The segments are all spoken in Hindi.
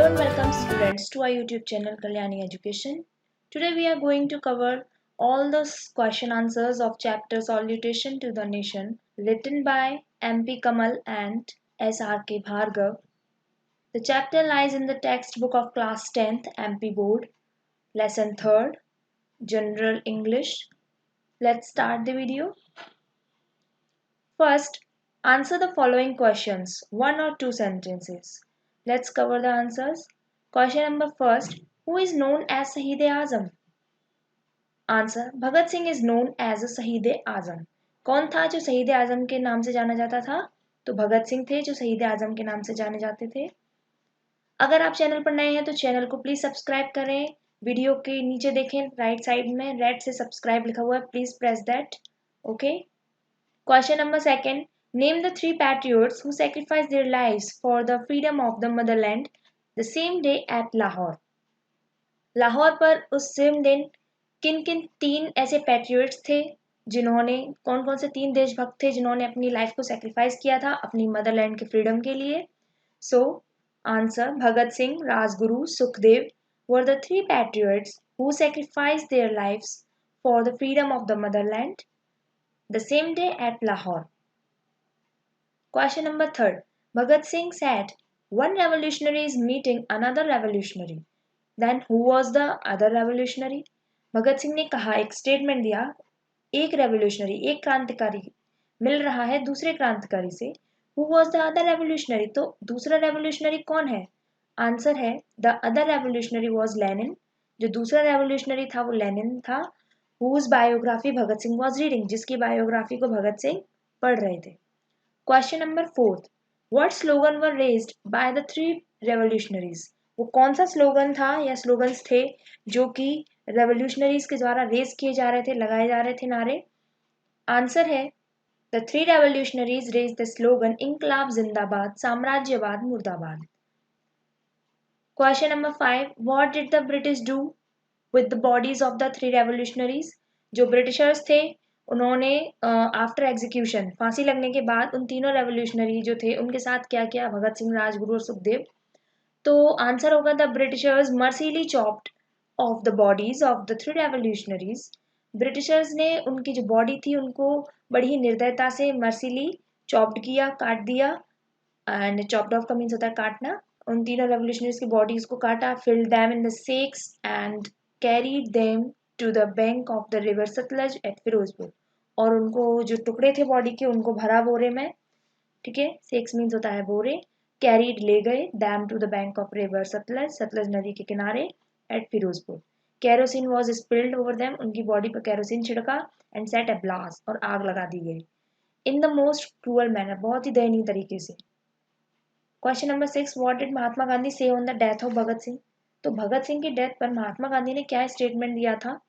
and welcome students to our YouTube channel Kalyani Education. Today we are going to cover all the question answers of chapter Salutation to the Nation written by MP Kamal and SRK Bhargav. The chapter lies in the textbook of class 10th MP Board, lesson 3rd, General English. Let's start the video. First, answer the following questions, one or two sentences. Let's cover the answers. Question number first, who is known as Shahid-e-Azam? Answer, Bhagat Singh is known as a Shahid-e-Azam. कौन था जो शहीद आजम के नाम से जाना जाता था? तो भगत सिंह थे जो शहीद आजम के नाम से जाने जाते थे. अगर आप चैनल पर नए हैं तो चैनल को प्लीज सब्सक्राइब करें. वीडियो के नीचे देखें राइट साइड में रेड से सब्सक्राइब लिखा हुआ है, please press that. Okay. Question number second. Name the three patriots who sacrificed their lives for the freedom of the motherland the same day at Lahore. Lahore पर उस सेम दिन किन किन तीन ऐसे पैट्रियट्स थे जिन्होंने कौन कौन से तीन देशभक्त थे जिन्होंने अपनी लाइफ को सेक्रीफाइस किया था अपनी मदरलैंड के फ्रीडम के लिए. So answer, Bhagat Singh, Rajguru, Sukhdev were the three patriots who sacrificed their lives for the freedom of the motherland the same day at Lahore. Question number third. Bhagat Singh said, one revolutionary is meeting another revolutionary. Then who was the other revolutionary? भगत सिंह ने कहा, एक स्टेटमेंट दिया, एक रेवोल्यूशनरी, एक क्रांतिकारी मिल रहा है दूसरे क्रांतिकारी से. Who was the other revolutionary? तो दूसरा रेवोल्यूशनरी कौन है? आंसर है, the other revolutionary was Lenin. जो दूसरा रेवोल्यूशनरी था वो लेनिन था. Whose biography Bhagat Singh was reading? जिसकी बायोग्राफी को भगत सिंह पढ़ रहे थे. Question number fourth. What slogan were raised by the three revolutionaries? वो कौन सा स्लोगन था या स्लोगन्स थे जो कि रेवोल्यूशनरीज के द्वारा रेज किए जा रहे थे, लगाए जा रहे थे नारे? आंसर है, the three revolutionaries raised the slogan इंकलाब जिंदाबाद, साम्राज्यवाद मुर्दाबाद. Question number 5. What did the British do with the bodies of the three revolutionaries? जो ब्रिटिशर्स थे उन्होंने आफ्टर एग्जीक्यूशन, फांसी लगने के बाद उन तीनों रेवोल्यूशनरी जो थे उनके साथ क्या किया भगत सिंह, राजगुरु और सुखदेव? तो आंसर होगा, the Britishers mercilessly chopped off the bodies of the three revolutionaries. Britishers ने उनकी जो बॉडी थी उनको बड़ी ही निर्दयता से मर्सीली चॉप्ड किया, काट दिया. एंड चॉप्ड ऑफ का मीन्स होता है काटना. उन तीनों रेवोल्यूशनरीज की बॉडीज को काटा, filled them in the sacks and carried them to the bank of the river Sutlej at Ferozepur. और उनको जो टुकड़े थे बॉडी के उनको भरा बोरे में. ठीक है, सेक्स मीन्स होता है बोरे. कैरीड ले गए, them to the bank of river Sutlej, Sutlej नदी के किनारे, at Ferozepur. Kerosene was spilled over them, उनकी बॉडी पर कैरोसिन छिड़का, एंड सेट अ ब्लास्ट, और आग लगा दी गई. In the most cruel manner, बहुत ही दयनीय तरीके से. Question number 6. What did Mahatma Gandhi say on the death of Bhagat Singh? तो भगत सिंह की डेथ पर महात्मा गांधी ने क्या स्टेटमेंट दिया था?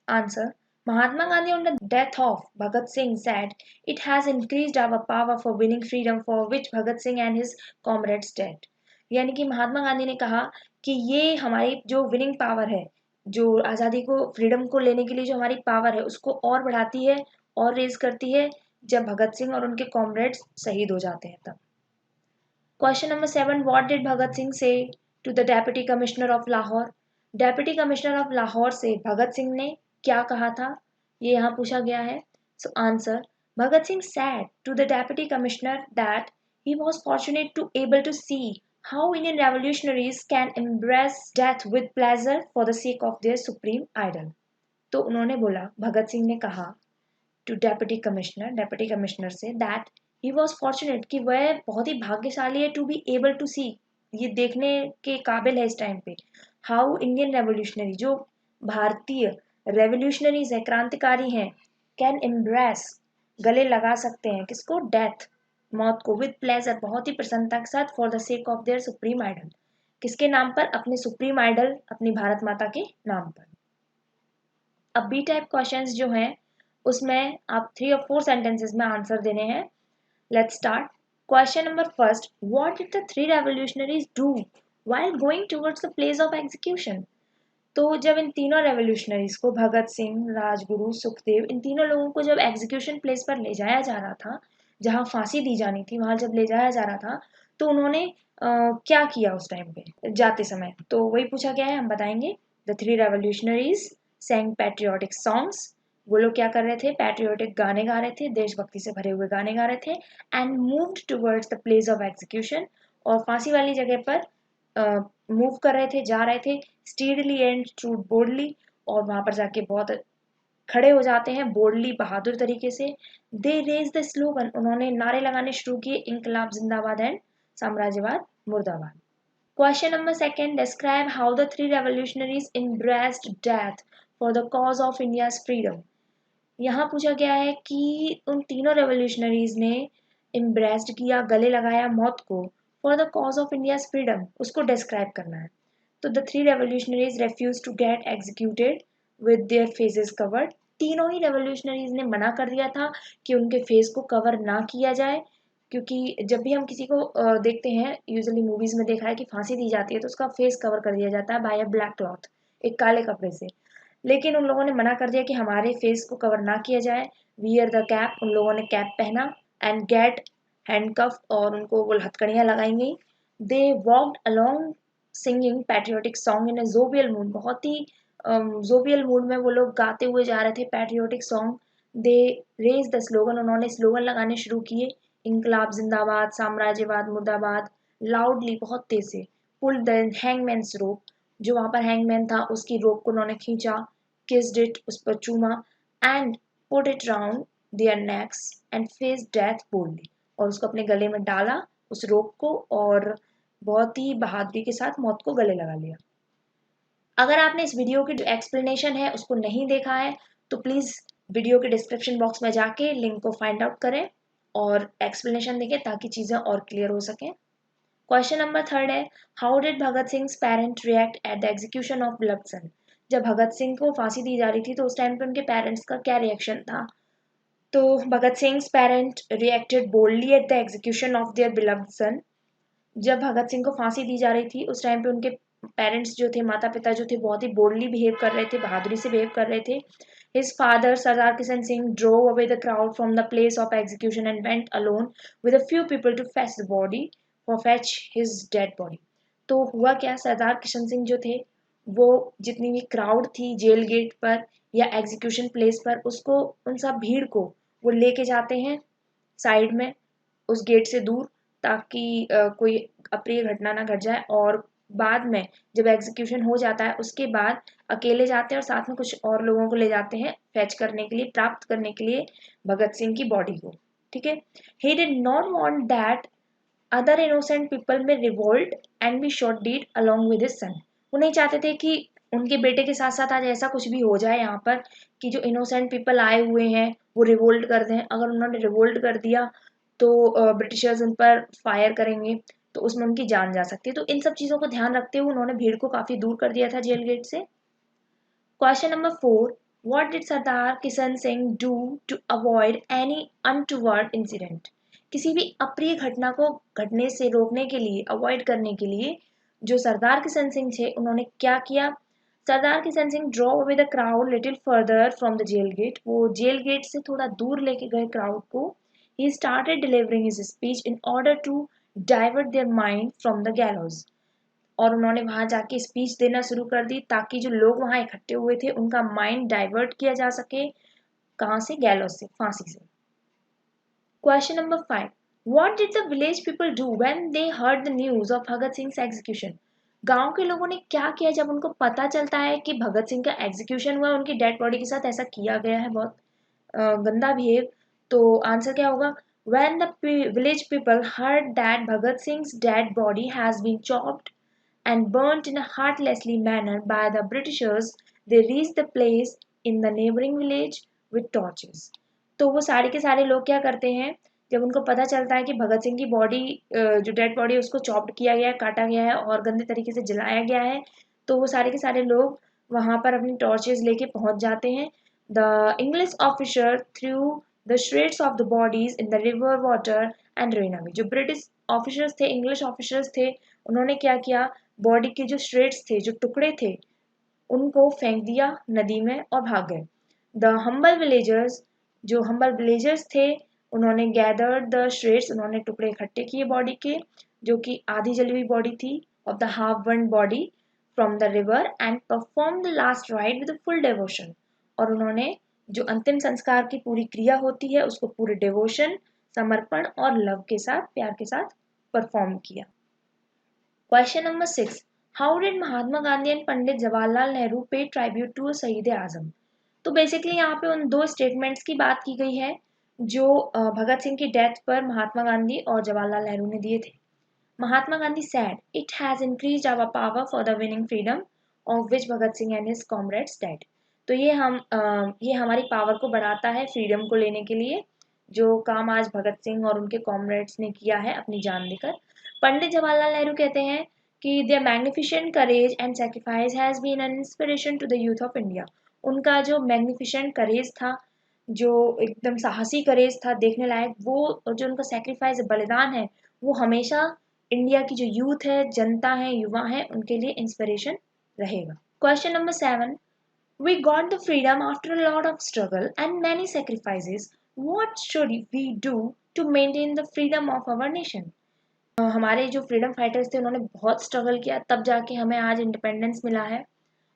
Answer, Mahatma Gandhi on the death of Bhagat Singh said, it has increased our power for winning freedom for which Bhagat Singh and his comrades died. यानी कि महात्मा गांधी ने कहा कि ये हमारी जो विनिंग पावर है, जो आज़ादी को, फ्रीडम को लेने के लिए जो हमारी पावर है उसको और बढ़ाती है और रेज करती है जब भगत सिंह और उनके कॉमरेड्स शहीद हो जाते हैं तब. Question number 7. What did Bhagat Singh say to the deputy commissioner of Lahore? Deputy commissioner of Lahore से भगत सिंह ने क्या कहा था, ये यहाँ पूछा गया है. So answer, Bhagat Singh said to the deputy commissioner that he was fortunate to able to see how Indian revolutionaries can embrace death with pleasure for the sake of their supreme idol. तो उन्होंने बोला, भगत सिंह ने कहा टू डेप्यूटी कमिश्नर से दैट ही वॉज फॉर्चुनेट, कि वह बहुत ही भाग्यशाली है, to be able to see, ये देखने के काबिल है इस टाइम पे, हाउ इंडियन रेवोल्यूशनरी, जो भारतीय रेवोल्यूशनरीज है, क्रांतिकारी हैं, कैन एम्ब्रेस, गले लगा सकते हैं किसको? डेथ, मौत को, विद प्लेजर, बहुत ही प्रसन्नता के साथ, for the sake of their supreme ideal, किसके नाम पर? अपने सुप्रीम आइडल, अपनी भारत माता के नाम पर. अब बी टाइप क्वेश्चंस जो हैं उसमें आप 3 और 4 सेंटेंसेस में आंसर देने हैं. Let's start. Question number first. What did the three revolutionaries do while going towards the place of execution? तो जब इन तीनों रेवोल्यूशनरीज को, भगत सिंह, राजगुरु, सुखदेव, इन तीनों लोगों को जब एग्जीक्यूशन प्लेस पर ले जाया जा रहा था, जहां फांसी दी जानी थी, वहां जब ले जाया जा रहा था, तो उन्होंने क्या किया उस टाइम पे जाते समय, तो वही पूछा गया है, हम बताएंगे। The three revolutionaries sang patriotic songs, वो लोग क्या कर रहे थे, पैट्रियोटिक गाने गा रहे थे, देशभक्ति से भरे हुए गाने गा रहे थे। And moved towards the place of execution, और फांसी वाली जगह पर मूव कर रहे थे, जा रहे थे। स्टीडली एंड ट्रू बोल्डली, और वहां पर जाके बहुत खड़े हो जाते हैं बोल्डली, बहादुर तरीके से। दे रेज द स्लोगन, उन्होंने नारे लगाने शुरू किए, इंकलाब जिंदाबाद एंड साम्राज्यवाद मुर्दाबाद। Question number second, describe how the three revolutionaries embraced death for the cause of India's freedom. यहाँ पूछा गया है कि उन तीनों रेवोल्यूशनरीज ने एम्ब्रेस्ड किया, गले लगाया मौत को, for the cause of India's freedom, उसको डिस्क्राइब करना है। तो the three revolutionaries refuse to get executed with their faces covered, तीनों ही रेवोल्यूशनरीज ने मना कर दिया था कि उनके फेस को कवर ना किया जाए, क्योंकि जब भी हम किसी को देखते हैं, यूजुअली मूवीज में देखा है कि फांसी दी जाती है तो उसका फेस कवर कर दिया जाता है बाय अ ब्लैक क्लॉथ, एक काले कपड़े से। लेकिन उन लोगों ने मना कर दिया कि हमारे फेस को कवर ना किया जाए। वियर द कैप, उन लोगों ने कैप पहना। एंड गेट हैंडकफ, और उनको वो हथकड़ियाँ लगाई गई। They walked along singing patriotic song in a jovial mood, बहुत ही जोवियल मूड में वो लोग गाते हुए जा रहे थे patriotic song. They raise the slogan, उन्होंने स्लोगन लगाने शुरू किए, इंकलाब जिंदाबाद, साम्राज्यवाद मुर्दाबाद, लाउडली, बहुत तेज से। पुल द हैंगमैन्स रोप, जो वहां पर हैंगमैन था उसकी रोप को उन्होंने खींचा। किस्ड इट, उस पर चूमा। And put it round their necks and face death boldly, और उसको अपने गले में डाला उस रोप को, और बहुत ही बहादुरी के साथ मौत को गले लगा लिया। अगर आपने इस वीडियो की एक्सप्लेनेशन है उसको नहीं देखा है तो प्लीज वीडियो के डिस्क्रिप्शन बॉक्स में जाके लिंक को फाइंड आउट करें और एक्सप्लेनेशन देखें ताकि चीजें और क्लियर हो सकें। क्वेश्चन नंबर थर्ड है, how did Bhagat Singh parent react at the execution of beloved son. जब भगत सिंह को फांसी दी जा रही थी तो उस टाइम पे उनके पेरेंट्स का क्या रिएक्शन था। तो Bhagat Singh parent reacted boldly at the execution of their beloved son. जब भगत सिंह को फांसी दी जा रही थी उस टाइम पे उनके पेरेंट्स जो थे, माता पिता जो थे, बहुत ही बोल्डली बिहेव कर रहे थे, बहादुरी से बिहेव कर रहे थे। His father Sardar Kishan Singh drove away the crowd from the place of execution and went alone with a few people to fetch the body, for fetch his dead body. तो हुआ क्या, सरदार किशन सिंह जो थे वो, जितनी भी क्राउड थी जेल गेट पर या एग्जीक्यूशन प्लेस पर, उसको, उन सब भीड़ को वो लेके जाते हैं साइड में, उस गेट से दूर, ताकि कोई अप्रिय घटना ना घट जाए। और बाद में जब एग्जीक्यूशन हो जाता है उसके बाद अकेले जाते हैं और साथ में कुछ और लोगों को ले जाते हैं फैच करने के लिए, प्राप्त करने के लिए भगत सिंह की बॉडी को। ठीक है, he did not want that other innocent people may revolt and be shot dead along with his son. वो नहीं चाहते थे कि उनके बेटे के साथ साथ आज ऐसा कुछ भी हो जाए यहाँ पर कि जो इनोसेंट पीपल आए हुए हैं वो रिवोल्ट कर दें। अगर उन्होंने रिवोल्ट कर दिया तो ब्रिटिशर्स उन पर फायर करेंगे, तो उसमें उनकी जान जा सकती है। तो इन सब चीज़ों को ध्यान रखते हुए उन्होंने भीड़ को काफ़ी दूर कर दिया था जेल गेट से। Question number 4, what did Sardar Kishan Singh do to avoid any untoward incident. किसी भी अप्रिय घटना को घटने से रोकने के लिए, अवॉइड करने के लिए, जो सरदार किशन सिंह थे उन्होंने क्या किया। Sardar Kishan Singh draw away the crowd little further from the jail gate, वो जेल गेट से थोड़ा दूर लेके गए क्राउड को। He started delivering his speech in order to divert their mind from the gallows, और उन्होंने वहां जाके स्पीच देना शुरू कर दी ताकि जो लोग वहां इकट्ठे हुए थे उनका माइंड डाइवर्ट किया जा सके, कहां से, गैलोस से, फांसी से। Question number 5, what did the village people do when they heard the news of Bhagat Singh execution. गांव के लोगों ने क्या किया जब उनको पता चलता है कि भगत सिंह का एग्जीक्यूशन हुआ, उनकी डेड बॉडी के साथ ऐसा किया गया है, बहुत गंदा बिहेव। तो आंसर क्या होगा, when the village people heard that Bhagat Singh's dead body has been chopped and burnt in a heartlessly manner by the Britishers, they reached the place in the neighboring village with torches. तो वो सारे के सारे लोग क्या करते हैं, जब उनको पता चलता है कि भगत सिंह की बॉडी, जो डेड बॉडी उसको चॉप्ड किया गया है, काटा गया है और गंदे तरीके से जलाया गया है, तो वो सारे के सारे लोग वहां पर अपनी टॉर्चेस लेके पहुंच जाते हैं। The English officer through the shreds of the bodies in the river water and rain away. जो ब्रिटिश ऑफिसर्स थे, इंग्लिश ऑफिसर्स थे, उन्होंने क्या किया, बॉडी के जो श्रेड्स थे, जो टुकड़े थे, उनको फेंक दिया नदी में और भाग गए। द हम्बल विलेजर्स, जो हम्बल विलेजर्स थे, उन्होंने गैदर्ड द श्रेड्स, उन्होंने टुकड़े इकट्ठे किए बॉडी के। जो कि आधी जली हुई बॉडी थी, of the half burned body from the river and perform the last right with full devotion. और उन्होंने जो अंतिम संस्कार की पूरी क्रिया होती है उसको पूरे डिवोशन, समर्पण और लव के साथ, प्यार के साथ परफॉर्म किया। Question number 6, how did Mahatma Gandhi and Pandit Jawaharlal Nehru pay tribute to शहीद आजम। तो बेसिकली यहाँ पे उन दो स्टेटमेंट्स की बात की गई है जो भगत सिंह की डेथ पर महात्मा गांधी और जवाहरलाल नेहरू ने दिए थे। Mahatma Gandhi said, "It has increased our power for the winning freedom of which Bhagat Singh and his comrades died." तो ये हमारी पावर को बढ़ाता है फ्रीडम को लेने के लिए, जो काम आज भगत सिंह और उनके कॉमरेड्स ने किया है अपनी जान देकर। पंडित जवाहरलाल नेहरू कहते हैं कि their magnificent courage and sacrifice has been an inspiration to the youth of India। उनका जो मैग्निफिशेंट करेज था, जो एकदम साहसी करेज था देखने लायक, वो जो उनका सेक्रीफाइस बलिदान है, वो हमेशा इंडिया की जो यूथ है, जनता है, युवा है, उनके लिए इंस्पिरेशन रहेगा। Question number 7, we got the freedom after a lot of struggle and many sacrifices, what should we do to maintain the freedom of our nation. हमारे जो फ्रीडम फाइटर्स थे उन्होंने बहुत स्ट्रगल किया, तब जाके हमें आज इंडिपेंडेंस मिला है,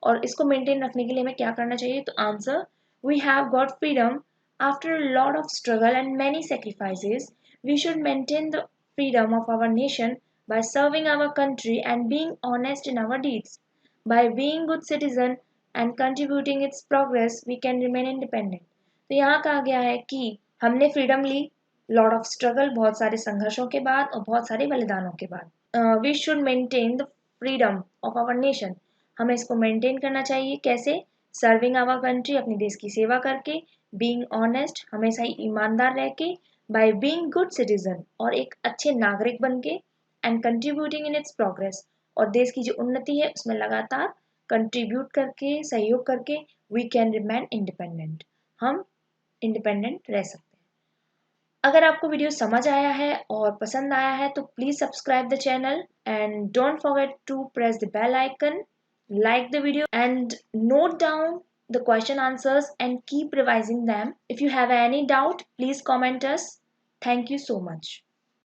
और इसको मेंटेन रखने के लिए हमें क्या करना चाहिए। तो answer, we have got freedom after a lot of struggle and many sacrifices, we should maintain the freedom of our nation by serving our country and being honest in our deeds. By being good citizen and contributing its progress, we can remain independent। तो यहाँ कहा गया है कि हमने फ्रीडम ली लॉर्ड ऑफ स्ट्रगल, बहुत सारे संघर्षों के बाद और बहुत सारे बलिदानों के बाद। We should maintain the freedom of our nation, हमें इसको मेंटेन करना चाहिए। कैसे? सर्विंग आवर कंट्री, अपनी देश की सेवा करके, बीइंग ऑनेस्ट, हमेशा ही ईमानदार रह के, बाय बीइंग गुड सिटीजन, और एक अच्छे नागरिक बन के, and contributing in its progress, और देश की जो उन्नति है उसमें लगातार कंट्रीब्यूट करके, सहयोग करके, वी कैन रिमेन इंडिपेंडेंट, हम इंडिपेंडेंट रह सकते हैं। अगर आपको वीडियो समझ आया है और पसंद आया है तो please subscribe the channel and don't forget to press the bell icon, like the video and note down the question answers and keep revising them. If you have any doubt, please comment us. Thank you so much.